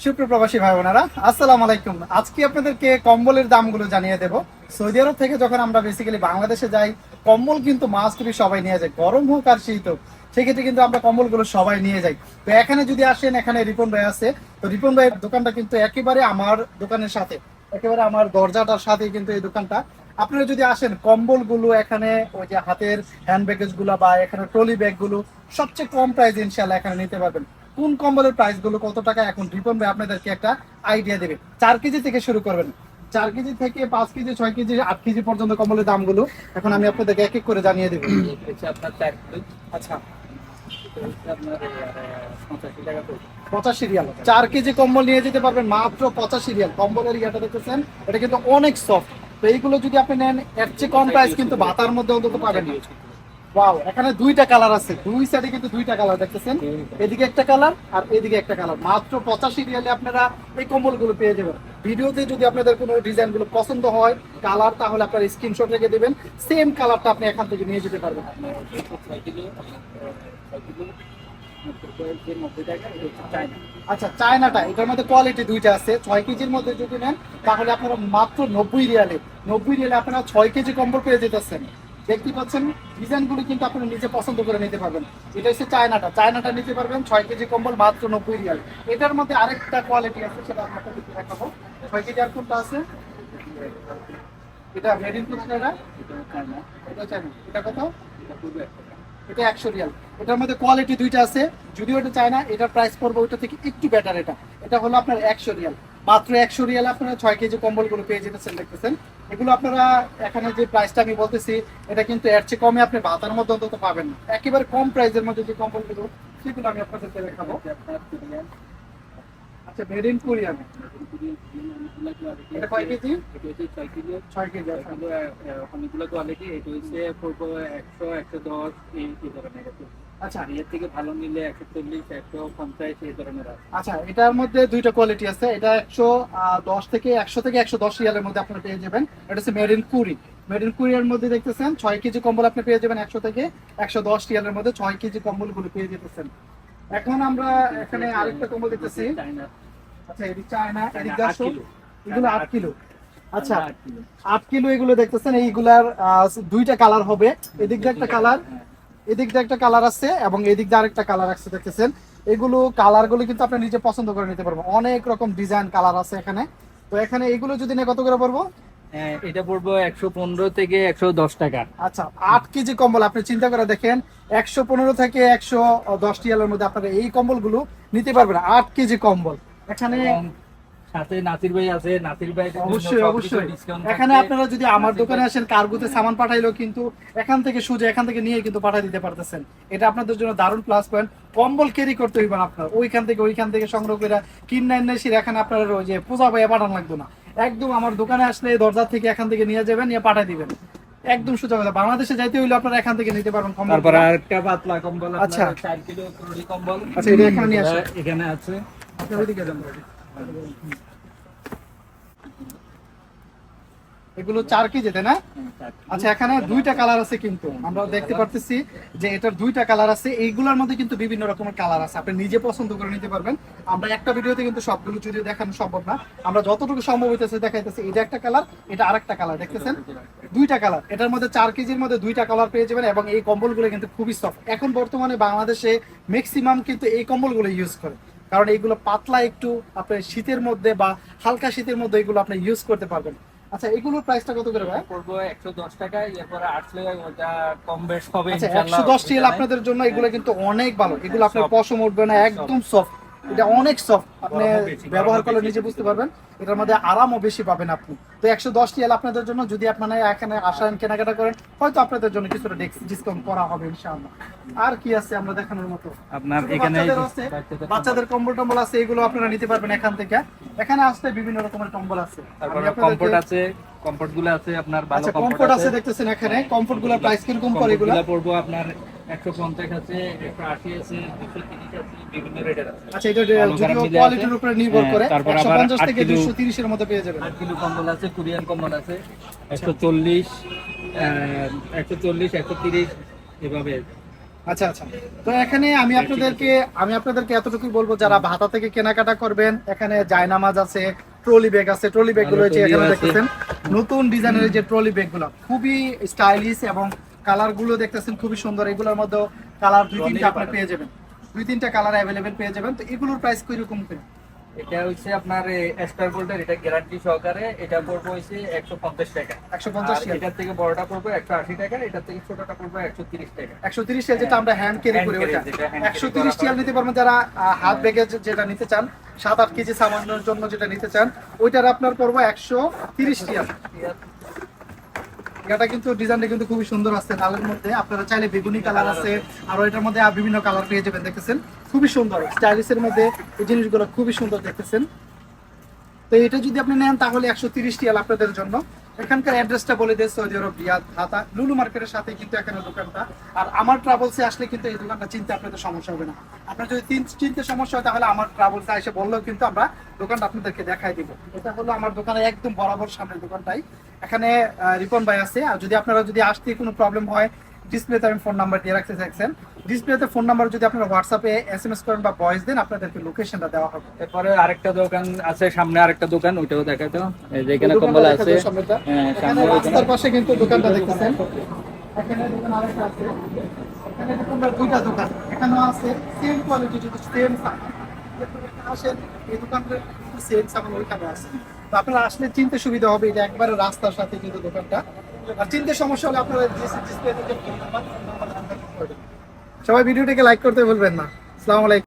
সুপ্রবাসী ভাই বোনেরা, আসসালামু আলাইকুম। আজকে আপনাদেরকে কম্বলের দামগুলো জানিয়ে দেব। সৌদি আরব থেকে যখন আমরা বেসিক্যালি বাংলাদেশে যাই, কম্বল কিন্তু মাস্ট বি সবাই নিয়ে যায়, গরম হোক আর শীত হোক, সেক্ষেত্রে কিন্তু আমরা কম্বলগুলো সবাই নিয়ে যাই। তো এখানে যদি আসেন, এখানে রিপন ভাই আছে। তো রিপন ভাইয়ের দোকানটা কিন্তু একেবারে আমার দোকানের সাথে, একেবারে আমার দরজাটার সাথে কিন্তু এই দোকানটা। আপনারা যদি আসেন, কম্বলগুলো এখানে ওই যে হাতের হ্যান্ড ব্যাগেজ গুলো বা এখানে ট্রলি ব্যাগ গুলো সবচেয়ে কম প্রাইস ইনশাল্লাহ এখানে নিতে পারবেন। কোন কম্বলের প্রাইস গুলো কত টাকা, এখন রিপন ভাই আপনাদেরকে একটা আইডিয়া দেবে। 4 কেজি থেকে শুরু করবেন, 4 কেজি থেকে 5 কেজি, 6 কেজি, 8 কেজি পর্যন্ত কম্বলের দামগুলো এখন আমি আপনাদেরকে এক এক করে জানিয়ে দেবো। আপনার 4 কিলো, আচ্ছা, এটা হচ্ছে আপনার 85 টাকা করে। 85 রিয়াল 4 কেজি কম্বল নিয়ে যেতে পারবেন মাত্র 85 রিয়াল। কম্বলের ইয়াটা দেখতেছেন, এটা কিন্তু অনেক সফট। তো এইগুলো যদি আপনি নেন, এর চেয়ে কম প্রাইস কিন্তু ভাতার মধ্যে অন্তত পাবেন না। ওয়াও, এখানে দুইটা কালার আছে, দুই সাইডে কিন্তু দুইটা কালার দেখতেছেন, এদিকে একটা কালার আর এদিকে একটা কালার। মাত্র 85 রিয়ালে আপনারা এই কম্বলগুলো পেয়ে যাবেন। ভিডিওতে যদি আপনাদের কোনো ডিজাইন গুলো পছন্দ হয় কালার, তাহলে আপনার স্ক্রিনশট রেখে দেবেন, সেম কালারটা আপনি এখান থেকে নিয়ে যেতে পারবেন। 6 কিলো, 6 কিলো 90 টাকা। এটা হচ্ছে চায়না। আচ্ছা, চায়নাটা এটার মধ্যে কোয়ালিটি দুইটা আছে। 6 কেজির মধ্যে যদি নেন, তাহলে আপনারা মাত্র 90 রিয়ালে, 90 রিয়ালে আপনারা 6 কেজি কম্বল পেয়ে যেতেছেন। দেখতে পাচ্ছেন ডিজাইনগুলো কিন্তু আপনারা নিজে পছন্দ করে নিতে পারবেন। এটা হচ্ছে চায়নাটা, চায়নাটা নিতে পারবেন 6 কেজি কম্বল মাত্র 90 রিয়াল। এটার মধ্যে আরেকটা কোয়ালিটি আছে, সেটা আপনাদের দেখাবো। 6 কেজি আর কোনটা আছে, এটা মেড ইন কোথায়? এটা চায়না। এটা চায়না। এটা কত? এটা পূর্বে 100 টাকা। এটা 100 রিয়াল। এটার মধ্যে কোয়ালিটি দুইটা আছে, যদিও এটা চায় না, এটার প্রাইস পড়বে ওইটা থেকে একটু বেটার। এটা এটা হলো আপনার 100 রিয়াল। মাত্র 100 রিয়াল আপনারা 6 কেজি কম্বলগুলো পেয়ে যেতেছেন। দেখতেছেন এগুলো আপনারা এখানে যে প্রাইসটা আমি বলতেছি, এটা কিন্তু এর চেয়ে কমে আপনি ভাতার মধ্যে অন্তত পাবেন না। একেবারে কম প্রাইসের মধ্যে যে কম্বলগুলো, সেগুলো আমি আপনাদেরকে দেখাবো। এটা আপনার কোরিয়ান। আচ্ছা, মেড ইন কোরিয়ান। এটা কয় কেজি? এটা হচ্ছে 6 কিলো। 6 কেজি। 6 কিলো অনেকগুলো কোয়ালিটি। এটা হচ্ছে পূর্ব 100, 110 এই ধরনের আছে। আচ্ছা আর এর থেকে ভালো নিলে 140, 150 এই ধরনের আছে। আচ্ছা, এটার মধ্যে দুইটা কোয়ালিটি আছে। এটা 110 থেকে 110 রিয়ালের মধ্যে আপনারা পেয়ে যাবেন। এটা হচ্ছে মেড ইন কুরি। মেড ইন কুরিয়ার মধ্যে দেখতেছেন 6 কেজি কম্বল আপনি পেয়ে যাবেন 100 থেকে 110 রিয়ালের মধ্যে 6 কেজি কম্বলগুলো পেয়ে যেতেছেন। এখন আমরা এখানে আরেকটা কম্বল দেখতেছি। চায়না। আচ্ছা, এদিক চায়না, এদিক 8 কিলো। এগুলো 8 কিলো। আচ্ছা, 8 কিলো। 8 কিলো এগুলো দেখতেছেন। এইগুলার দুইটা কালার হবে, এদিক দিয়ে একটা কালার, এদিক দিয়ে একটা কালার আছে এবং এদিক দিয়ে আরেকটা কালার আছে। দেখতেছেন এগুলো কালারগুলো কিন্তু আপনি নিজে পছন্দ করে নিতে পারবেন। অনেক রকম ডিজাইন কালার আছে এখানে। তো এখানে এগুলো যদি নেই, কত করে পড়বো? এটা পড়বো 115 থেকে 110 টাকা। আচ্ছা, 8 কেজি কম্বল আপনি চিন্তা করে দেখেন, 115 থেকে 110 রিয়ালের মধ্যে আপনারা এই কম্বলগুলো নিতে পারবেন। 8 কেজি কম্বল এখানে। এবং সাথে নাসির ভাই আছে, নাসির ভাই অবশ্যই অবশ্যই এখানে আপনারা যদি আমার দোকানে আসেন, কার্গোতে সামান পাঠাইলেও কিন্তু এখান থেকে সোজা এখান থেকে নিয়ে কিন্তু পাঠিয়ে দিতে পারতেছেন। এটা আপনাদের জন্য দারুণ প্লাস পয়েন্ট। কম্বল ক্যারি করতে হইবে না আপনার, ওইখান থেকে সংগ্রহ করে কিনে এনে এখানে আপনার ওই যে পূজা ভাইয়া পাঠানো লাগবে না। একদম আমার দোকানে আসলে দরজা থেকে এখান থেকে নিয়ে যাবেন, নিয়ে পাঠিয়ে দিবেন। একদম সোজা কথা। বাংলাদেশে যাইতে হইলে আপনারা এখান থেকে নিতে পারবেন কম্বল। তারপর আরেকটা পাতলা কম্বল, আচ্ছা। 4 কিলো ক্রোলি কম্বল। আচ্ছা, এটা এখানে নিয়ে আসেন। এখানে আছে। আপনি ওইদিকে যান। এগুলো 4 কেজি, তাই না? আচ্ছা, এখানে দুইটা কালার আছে, কিন্তু আমরা দেখতে পারতেছি যে এটার দুইটা কালার আছে। এইগুলোর মধ্যে কিন্তু বিভিন্ন রকমের কালার আছে, আপনি নিজে পছন্দ করে নিতে পারবেন। আমরা একটা ভিডিওতে কিন্তু সবগুলো যদিও দেখানো সম্ভব না, আমরা যতটুকু সম্ভব হইতেছে দেখাইতেছি। এটা একটা কালার, এটা আরেকটা কালার। দেখতেছেন দুইটা কালার। এটার মধ্যে 4 কেজির মধ্যে দুইটা কালার পেয়ে যাবেন। এবং এই কম্বলগুলো কিন্তু খুবই সফট। এখন বর্তমানে বাংলাদেশে ম্যাক্সিমাম কিন্তু এই কম্বলগুলো ইউজ করে, কারণ এইগুলো পাতলা একটু, আপনার শীতের মধ্যে বা হালকা শীতের মধ্যে এগুলো আপনি ইউজ করতে পারবেন। আচ্ছা, এগুলোর প্রাইসটা কত করে ভাই? পড়বো 110 টাকা। এরপরে আসলে ওটা কম বেশ হবে আচ্ছা, ইনশাআল্লাহ। 110 রিয়াল আপনাদের জন্য এগুলো কিন্তু অনেক ভালো। এগুলো আপনার পশম উঠবে না, একদম সফট। এটা অনেক সফট, আপনি ব্যবহার করলে নিজে বুঝতে পারবেন। এটার মধ্যে আরামও বেশি পাবেন আপনি। তো 110 রিয়াল আপনাদের জন্য, যদি আপনারা এখানে আসেন কেনাকাটা করেন, হয়তো আপনাদের জন্য কিছুটা ডিসকাউন্ট করা হবে ইনশাআল্লাহ। আর কি আছে আমরা দেখানোর মতো? আপনার ছোট এখানে বাচ্চাদের আছে, বাচ্চাদের কম্বল টম্বল আছে, এগুলো আপনারা নিতে পারবেন এখান থেকে। এখানে আসতে বিভিন্ন রকমের কম্বল আছে। তারপর আমি আপনাদেরকে- কমফোর্ট আছে, কমফোর্ট গুলো আছে আপনার ভালো আচ্ছা, কমফোর্ট আছে দেখতেছেন এখানে। কমফোর্ট গুলোর প্রাইস কিরকম পড়ে এগুলো? পড়বো আপনার 150 আছে, 180 আছে, 230 আছে, বিভিন্ন রেটের আছে। আচ্ছা, এটা ভালো যদিও খারাপ মিলে কোয়ালিটির আছে। উপরে নির্ভর করে। তারপর আবার 150 থেকে 8 কিলো 230 এর মধ্যে পেয়ে যাবেন। 8 কিলো কম্বল আছে, কোরিয়ান কম্বল আছে, 140, 140, 130 এভাবে। আচ্ছা আচ্ছা, তো এখানে আমি আপনাদেরকে এতটুকুই বলবো, যারা ভাতা থেকে কেনাকাটা করবেন, এখানে জায়নামাজ আছে, ট্রলি ব্যাগ আছে। ট্রলি ব্যাগ গুলো হচ্ছে এখানে দেখতেছেন নতুন ডিজাইনের যে ট্রলি ব্যাগ গুলো, খুবই স্টাইলিশ এবং কালার গুলো দেখতেছেন খুবই সুন্দর। এগুলোর মধ্যে কালার দুই তিনটা আপনি পেয়ে যাবেন, দুই তিনটা কালার অ্যাভেলেবেল পেয়ে যাবেন। তো এগুলোর প্রাইস কিরকম করে? এটা হচ্ছে আপনার স্টার গোল্ডের, এটা গ্যারান্টি সহকারে, এটা পড়বে হচ্ছে 150 টাকা। 150 আর এটার থেকে বড়টা পড়বে 180 টাকা, এটার থেকে ছোটটা পড়বে 130 টাকা। 130 টিয়াল যেটা আমরা হ্যান্ড ক্যারি করি, Hand carry ওটা যেটা hand carry 130 করা টিয়াল নিতে পারবেন। যারা হাত ব্যাগে যেটা নিতে চান, 7-8 কেজি সামানের জন্য যেটা নিতে চান, ওইটার আপনার পড়বে 130 টিয়াল। এটা কিন্তু ডিজাইনটা কিন্তু খুবই সুন্দর আছে লালের মধ্যে। আপনারা চাইলে বেগুনি কালার আছে, আর এটার মধ্যে আর বিভিন্ন কালার পেয়ে যাবেন। দেখতেছেন খুবই সুন্দর স্টাইলিশের মধ্যে এই জিনিসগুলো খুবই সুন্দর দেখতেছেন। তো এটা যদি আপনি নেন তাহলে 130 টিয়াল আপনাদের জন্য। এখানকার অ্যাড্রেসটা বলে দেয়, সৌদি আরব রিয়াদ ঢাকা লুলু মার্কেটের সাথে কিন্তু এখানে দোকানটা। আর আমার ট্রাভেলসে আসলে কিন্তু এই দোকানটা চিনতে আপনাদের সমস্যা হবে না। আপনার যদি চিনতে সমস্যা হয় তাহলে আমার ট্রাভেলসে এসে বললেও কিন্তু আমরা দোকানটা আপনাদেরকে দেখাই দিব। এটা হলো আমার দোকানের একদম বরাবর সামনের দোকানটাই। এখানে রিপন ভাই আছে। আর যদি আপনারা আসতে কোনো প্রবলেম হয়, ডিসপ্লেতে আমি ফোন নাম্বার দিয়ে রাখতে চাইছেন, ডিসপ্লেতে ফোন নাম্বার যদি আপনারা হোয়াটসঅ্যাপে এসএমএস করেন বা ভয়েস দেন, আপনাদেরকে লোকেশনটা দেওয়া হবে। এরপরে আরেকটা দোকান আছে, সামনে আরেকটা দোকান, ওইটাও দেখাতো। এই যে এখানে কম্বল আছে, হ্যাঁ এখানে সামনে রাস্তার পাশে কিন্তু দোকানটা দেখতেছেন। এখানে দোকান আরেকটা আছে, এখানে দোকানটা দুইটা দোকান, এখানেও আছে সেম কোয়ালিটি, যদি সেম আসেন এই দোকানটা সেম সামান ওইখানে আছে। তো আপনারা আসলে চিনতে সুবিধা হবে, এটা একবারে রাস্তার সাথে কিন্তু দোকানটা। আর চিনতে সমস্যা হলে আপনারা ডিসপ্লে থেকে ফোন নাম্বার সবাই ভিডিওটাকে লাইক করতে ভুলবেন না। আসসালামু আলাইকুম।